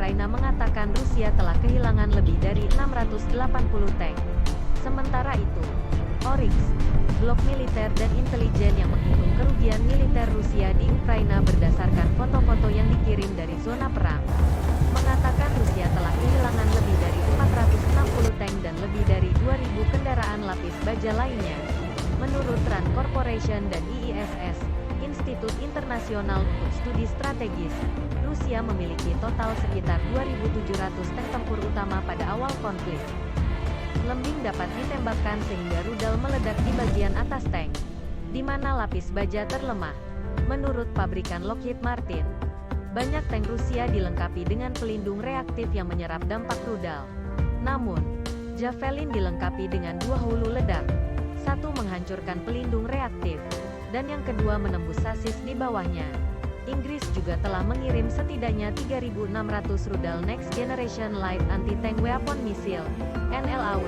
Ukraina mengatakan Rusia telah kehilangan lebih dari 680 tank. Sementara itu, Oryx, blog militer dan intelijen yang menghitung kerugian militer Rusia di Ukraina berdasarkan foto-foto yang dikirim dari zona perang, mengatakan Rusia telah kehilangan lebih dari 460 tank dan lebih dari 2.000 kendaraan lapis baja lainnya. Menurut RAND Corporation dan IISS, Institut Internasional untuk Studi Strategis, Rusia memiliki total sekitar 2.700 tank tempur utama pada awal konflik. Lembing dapat ditembakkan sehingga rudal meledak di bagian atas tank, di mana lapis baja terlemah. Menurut pabrikan Lockheed Martin, banyak tank Rusia dilengkapi dengan pelindung reaktif yang menyerap dampak rudal. Namun, Javelin dilengkapi dengan dua hulu ledak. Satu menghancurkan pelindung reaktif, dan yang kedua menembus sasis di bawahnya. Inggris juga telah mengirim setidaknya 3.600 rudal Next Generation Light Anti-Tank Weapon Missile, NLAW.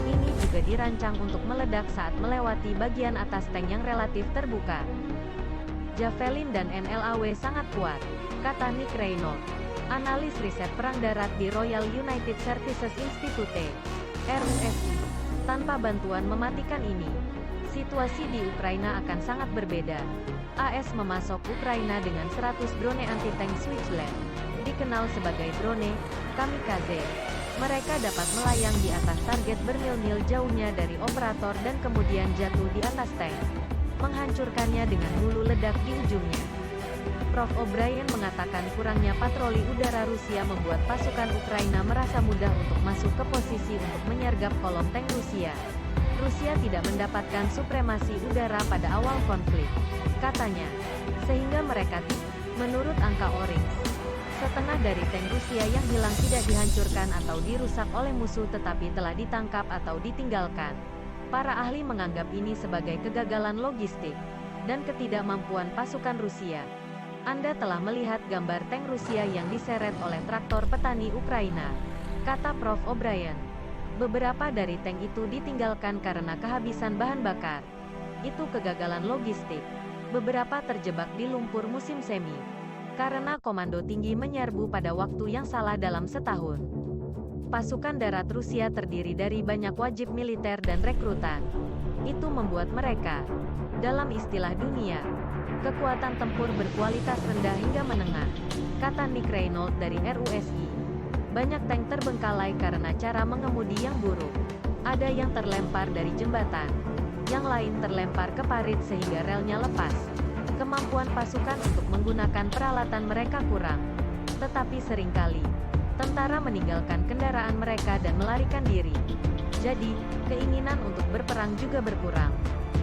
Ini juga dirancang untuk meledak saat melewati bagian atas tank yang relatif terbuka. Javelin dan NLAW sangat kuat, kata Nick Reynolds, analis riset perang darat di Royal United Services Institute, RUSI. Tanpa bantuan mematikan ini, situasi di Ukraina akan sangat berbeda. AS memasok Ukraina dengan 100 drone anti-tank Switchblade, dikenal sebagai drone kamikaze. Mereka dapat melayang di atas target bermil-mil jauhnya dari operator dan kemudian jatuh di atas tank, menghancurkannya dengan hulu ledak di ujungnya. Prof. O'Brien mengatakan kurangnya patroli udara Rusia membuat pasukan Ukraina merasa mudah untuk masuk ke posisi untuk menyergap kolom tank Rusia. Rusia tidak mendapatkan supremasi udara pada awal konflik, katanya, sehingga mereka menurut angka Oryx, setengah dari tank Rusia yang hilang tidak dihancurkan atau dirusak oleh musuh tetapi telah ditangkap atau ditinggalkan. Para ahli menganggap ini sebagai kegagalan logistik dan ketidakmampuan pasukan Rusia. Anda telah melihat gambar tank Rusia yang diseret oleh traktor petani Ukraina, kata Prof. O'Brien. Beberapa dari tank itu ditinggalkan karena kehabisan bahan bakar. Itu kegagalan logistik. Beberapa terjebak di lumpur musim semi, karena komando tinggi menyerbu pada waktu yang salah dalam setahun. Pasukan darat Rusia terdiri dari banyak wajib militer dan rekrutan. Itu membuat mereka, dalam istilah dunia, kekuatan tempur berkualitas rendah hingga menengah, kata Nick Reynolds dari RUSI. Banyak tank terbengkalai karena cara mengemudi yang buruk. Ada yang terlempar dari jembatan, yang lain terlempar ke parit sehingga relnya lepas. Kemampuan pasukan untuk menggunakan peralatan mereka kurang. Tetapi seringkali, tentara meninggalkan kendaraan mereka dan melarikan diri. Jadi, keinginan untuk berperang juga berkurang.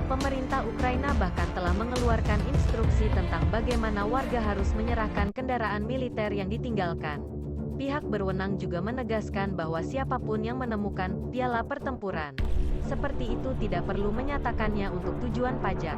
Pemerintah Ukraina bahkan telah mengeluarkan instruksi tentang bagaimana warga harus menyerahkan kendaraan militer yang ditinggalkan. Pihak berwenang juga menegaskan bahwa siapapun yang menemukan piala pertempuran seperti itu tidak perlu menyatakannya untuk tujuan pajak.